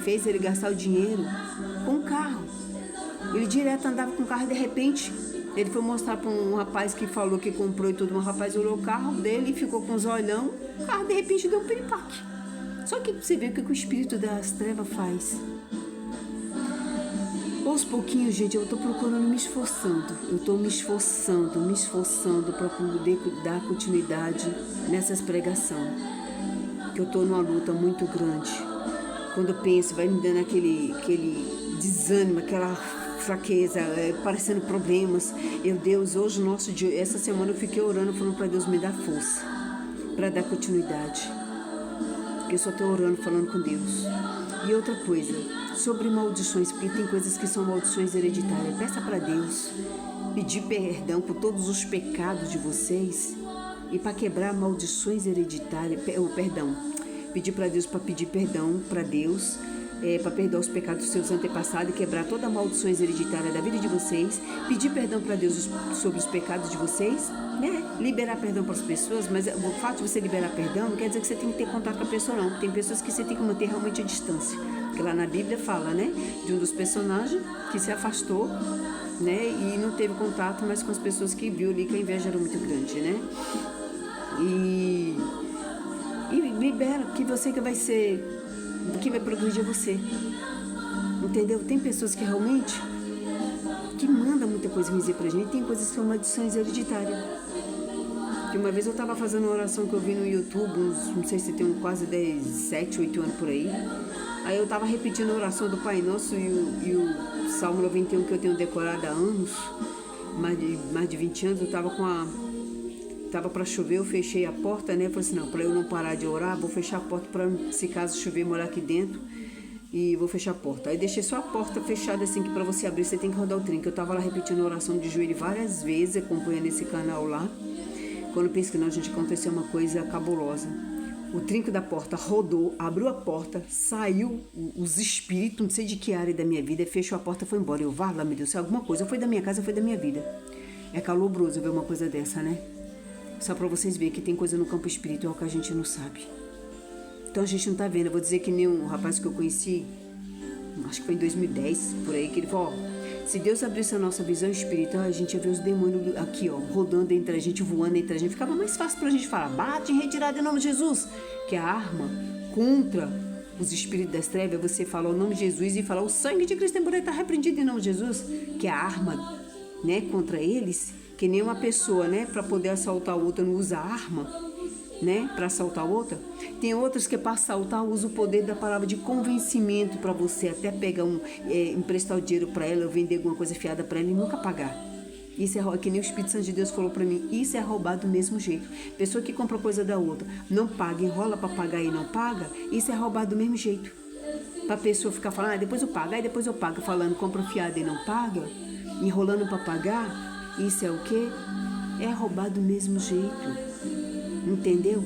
fez ele gastar o dinheiro com o carro. Ele direto andava com o carro, de repente ele foi mostrar para um rapaz que falou que comprou e tudo. Um rapaz olhou o carro dele e ficou com os olhão. O carro de repente deu um piripaque. Só que você vê o que o espírito das trevas faz. Aos pouquinhos, gente, eu estou procurando me esforçando. Eu estou me esforçando para poder dar continuidade nessas pregações. Que eu estou numa luta muito grande. Quando eu penso, vai me dando aquele desânimo, aquela fraqueza, parecendo problemas. Meu Deus, hoje, essa semana eu fiquei orando, falando para Deus me dar força, para dar continuidade. Eu só estou orando, falando com Deus. E outra coisa, sobre maldições, porque tem coisas que são maldições hereditárias. Peça para Deus pedir perdão por todos os pecados de vocês e para quebrar maldições hereditárias, pedir para Deus para pedir perdão para Deus para perdoar os pecados dos seus antepassados e quebrar toda a maldições hereditária da vida de vocês, pedir perdão para Deus sobre os pecados de vocês, né? Liberar perdão para as pessoas, mas o fato de você liberar perdão não quer dizer que você tem que ter contato com a pessoa, não. Tem pessoas que você tem que manter realmente a distância. Porque lá na Bíblia fala, né, de um dos personagens que se afastou, né, e não teve contato mais com as pessoas que viu ali que a inveja era muito grande, né? E libera, que você que vai ser, que vai progredir você, entendeu? Tem pessoas que realmente que mandam muita coisa ruim pra gente, tem coisas que são maldições hereditárias. Que uma vez eu estava fazendo uma oração que eu vi no YouTube, não sei se tem quase 7, 8 anos por aí. Aí eu estava repetindo a oração do Pai Nosso e o Salmo 91 que eu tenho decorado há anos, mais de 20 anos. Eu tava para chover, eu fechei a porta, né? Falei assim, não, para eu não parar de orar, vou fechar a porta para, se caso chover, morar aqui dentro. E vou fechar a porta. Aí deixei só a porta fechada assim, que para você abrir você tem que rodar o trinco. Eu tava lá repetindo a oração de joelho várias vezes, acompanhando esse canal lá. Quando eu penso que não, gente, aconteceu uma coisa cabulosa. O trinco da porta rodou, abriu a porta, saiu os espíritos, não sei de que área da minha vida, fechou a porta e foi embora. Eu, vá lá, meu Deus, se alguma coisa foi da minha casa, foi da minha vida. É calobroso ver uma coisa dessa, né? Só para vocês verem que tem coisa no campo espiritual que a gente não sabe. Então a gente não tá vendo. Eu vou dizer que nem um rapaz que eu conheci, acho que foi em 2010, por aí, que ele falou, ó, se Deus abrisse a nossa visão espiritual, a gente ia ver os demônios aqui, ó, rodando entre a gente, voando entre a gente. Ficava mais fácil pra gente falar, bate em retirada em nome de Jesus. Que a arma contra os espíritos das trevas é você falar o nome de Jesus e falar o sangue de Cristo está repreendido em nome de Jesus. Que a arma, né, contra eles, que nem uma pessoa, né, para poder assaltar outra não usa arma, né, para assaltar outra. Tem outras que para assaltar usa o poder da palavra de convencimento para você até pegar emprestar o dinheiro para ela ou vender alguma coisa fiada para ela e nunca pagar. Isso é que nem o Espírito Santo de Deus falou para mim, isso é roubar do mesmo jeito. Pessoa que compra coisa da outra, não paga, enrola para pagar e não paga, isso é roubar do mesmo jeito. Para a pessoa ficar falando, depois eu pago, aí depois eu pago, falando compra fiada e não paga, enrolando para pagar, isso é o quê? É roubar do mesmo jeito. Entendeu?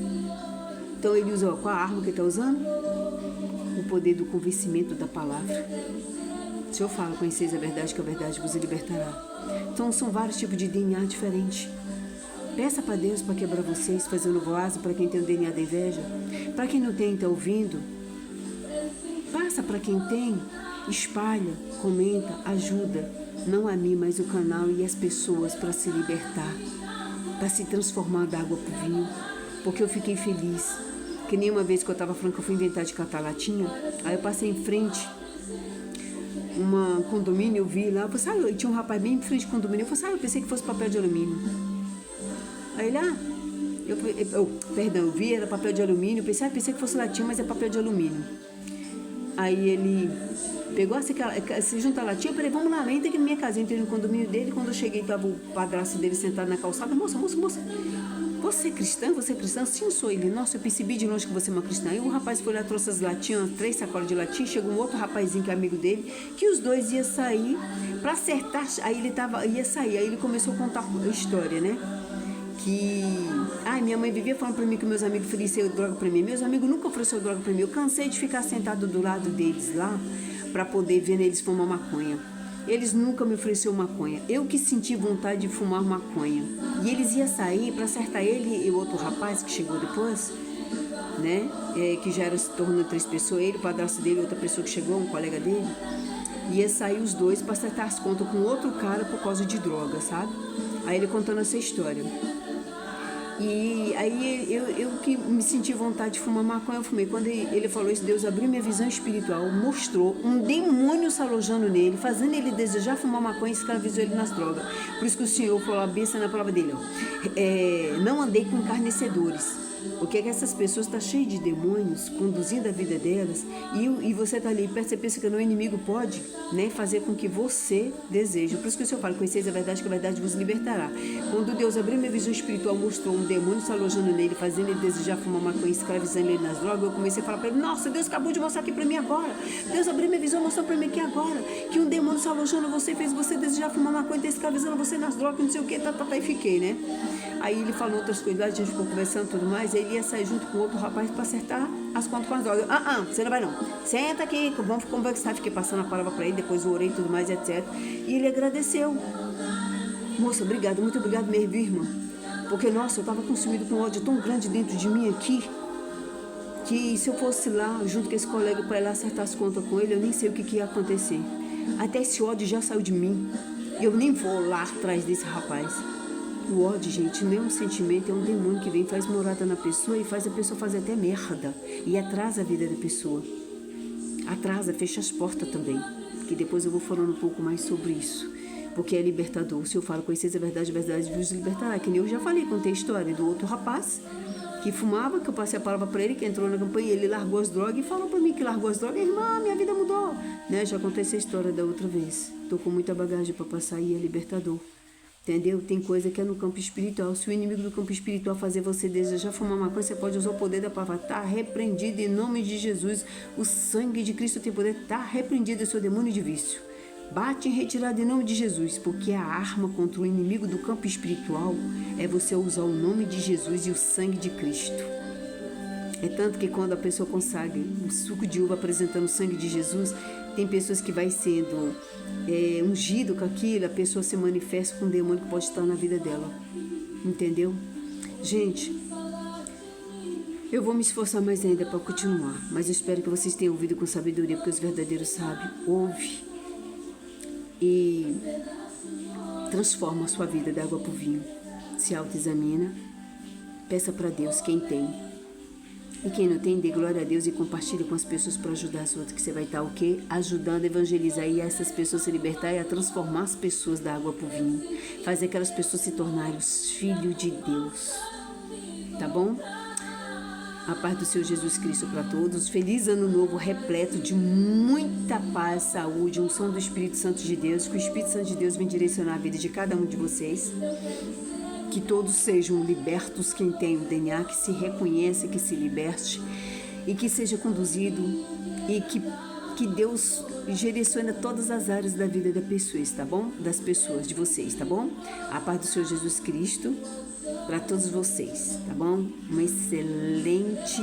Então ele usa qual a arma que ele está usando? O poder do convencimento da palavra. Se eu falo, conheceis a verdade, que a verdade vos libertará. Então são vários tipos de DNA diferentes. Peça para Deus para quebrar vocês, fazer um novo asa para quem tem o DNA da inveja. Para quem não tem, está ouvindo. Passa para quem tem, espalha, comenta, ajuda. Não a mim, mas o canal e as pessoas para se libertar. Para se transformar da água para o vinho, porque eu fiquei feliz. Que nem uma vez que eu estava falando que eu fui inventar de catar latinha, aí eu passei em frente uma condomínio, eu vi lá, eu falei, sabe, tinha um rapaz bem em frente do condomínio, eu falei, sabe, eu pensei que fosse papel de alumínio. Aí ele, eu vi, era papel de alumínio, eu pensei que fosse latinha, mas é papel de alumínio. Aí ele pegou se junta a latinha, eu falei, vamos lá, entra aqui na minha casa. Entrei no condomínio dele, quando eu cheguei, estava o padrasto dele sentado na calçada. Moça, você é cristã? Você é cristã? Sim, eu sou. Ele, nossa, eu percebi de longe que você é uma cristã. Aí o rapaz foi lá, trouxe as latinhas, 3 sacolas de latinha, chegou um outro rapazinho que é amigo dele, que os dois iam sair para acertar, aí ele ia sair, aí ele começou a contar a história, né? Que, minha mãe vivia falando pra mim que meus amigos ofereceram droga pra mim. Meus amigos nunca ofereceram droga pra mim. Eu cansei de ficar sentado do lado deles lá pra poder ver eles fumar maconha. Eles nunca me ofereceram maconha. Eu que senti vontade de fumar maconha. E eles iam sair pra acertar ele e o outro rapaz que chegou depois, né? Que já era se tornando 3 pessoas. Ele, o padrasto dele, outra pessoa que chegou, um colega dele. Ia sair os dois pra acertar as contas com outro cara por causa de droga, sabe? Aí ele contando essa história. E aí eu que me senti vontade de fumar maconha, eu fumei. Quando ele falou isso, Deus abriu minha visão espiritual, mostrou um demônio se alojando nele, fazendo ele desejar fumar maconha e escravizou ele nas drogas. Por isso que o Senhor falou a bênção na palavra dele, não andei com encarnecedores. Porque é que essas pessoas estão cheias de demônios conduzindo a vida delas e você está ali perto, você pensa que o inimigo pode, né, fazer com que você deseje. Por isso que o Senhor fala, conheceis a verdade, que a verdade vos libertará. Quando Deus abriu minha visão espiritual, mostrou um demônio se alojando nele, fazendo ele desejar fumar maconha, escravizando ele nas drogas, eu comecei a falar para ele, nossa, Deus acabou de mostrar aqui para mim agora. Deus abriu minha visão, mostrou para mim aqui agora, que um demônio se alojando em você, fez você desejar fumar maconha, escravizando você nas drogas, não sei o que, e fiquei, né? Aí ele falou outras coisas, a gente ficou conversando e tudo mais. rapaz, ele ia sair junto com outro rapaz para acertar as contas com as drogas. Você não vai não. Senta aqui, vamos conversar. Fiquei passando a palavra para ele, depois orei e tudo mais, etc. E ele agradeceu. Moça, obrigada, muito obrigado mesmo, irmã. Porque, nossa, eu estava consumido com um ódio tão grande dentro de mim aqui, que se eu fosse lá, junto com esse colega, para ir lá acertar as contas com ele, eu nem sei o que ia acontecer. Até esse ódio já saiu de mim. Eu nem vou lá atrás desse rapaz. O ódio, gente, não é um sentimento, é um demônio que vem, faz morada na pessoa e faz a pessoa fazer até merda. E atrasa a vida da pessoa. Atrasa, fecha as portas também. Que depois eu vou falando um pouco mais sobre isso. Porque é libertador. Se eu falo, conheceis a verdade vos libertará. Que nem eu já falei, contei a história do outro rapaz que fumava, que eu passei a palavra para ele, que entrou na campanha, ele largou as drogas e falou para mim que largou as drogas. Irmã, minha vida mudou. Né? Já contei essa história da outra vez. Tô com muita bagagem para passar e é libertador. Entendeu? Tem coisa que é no campo espiritual. Se o inimigo do campo espiritual fazer você desejar fumar maconha, você pode usar o poder da palavra. Está repreendido em nome de Jesus. O sangue de Cristo tem poder. Está repreendido esse seu demônio de vício. Bate em retirada em nome de Jesus, porque a arma contra o inimigo do campo espiritual é você usar o nome de Jesus e o sangue de Cristo. É tanto que quando a pessoa consagra o suco de uva apresentando o sangue de Jesus, tem pessoas que vai sendo ungido com aquilo, a pessoa se manifesta com um demônio que pode estar na vida dela. Entendeu? Gente, eu vou me esforçar mais ainda para continuar, mas eu espero que vocês tenham ouvido com sabedoria, porque os verdadeiros sabem, ouve e transforma a sua vida da água para o vinho. Se autoexamina, peça para Deus quem tem. E quem não tem, dê glória a Deus e compartilhe com as pessoas para ajudar as outras, que você vai estar o quê? Ajudando a evangelizar e essas pessoas se libertar e a transformar as pessoas da água para o vinho. Fazer aquelas pessoas se tornarem os filhos de Deus. Tá bom? A paz do Senhor Jesus Cristo para todos. Feliz ano novo, repleto de muita paz, saúde, unção do Espírito Santo de Deus. Que o Espírito Santo de Deus venha direcionar a vida de cada um de vocês. Que todos sejam libertos, quem tem o DNA, que se reconhece, que se liberte. E que seja conduzido e que Deus direcione todas as áreas da vida das pessoas, tá bom? Das pessoas, de vocês, tá bom? A paz do Senhor Jesus Cristo para todos vocês, tá bom? Um excelente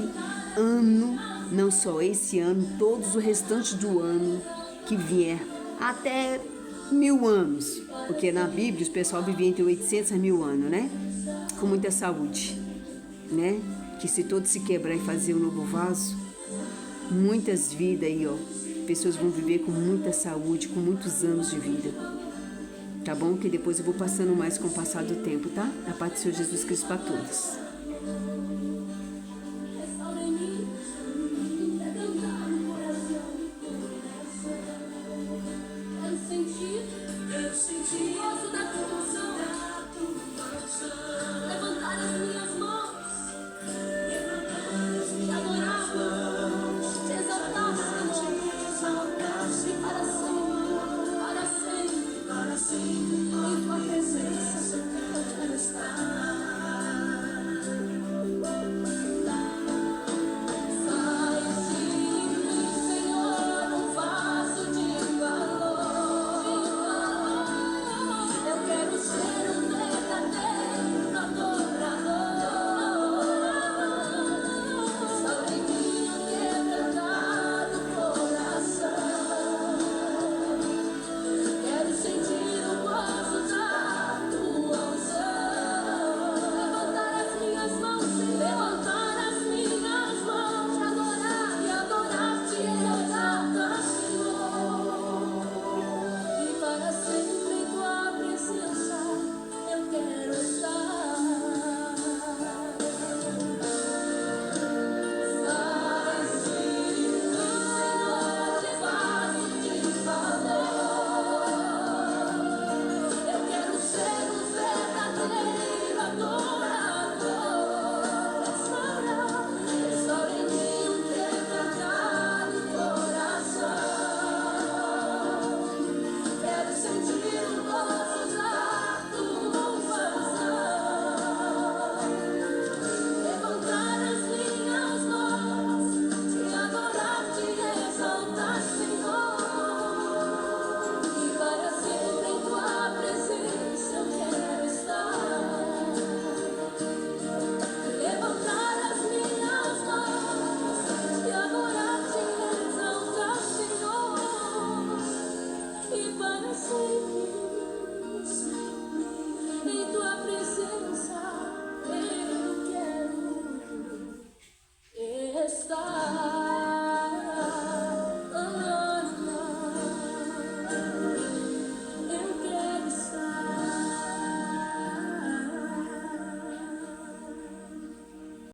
ano, não só esse ano, todos o restante do ano que vier, até 1000 anos, porque na Bíblia os pessoal vivia entre 800 a 1000 anos, né? Com muita saúde, né? Que se todos se quebrar e fazer um novo vaso, muitas vidas aí, ó, pessoas vão viver com muita saúde, com muitos anos de vida. Tá bom? Que depois eu vou passando mais com o passar do tempo, tá? A paz do Senhor Jesus Cristo para todos. Eu senti o gosto da tua unção, levantar as minhas mãos, te adorar, te exaltar, Senhor, e para sempre, em tua presença eu quero estar. manifestar.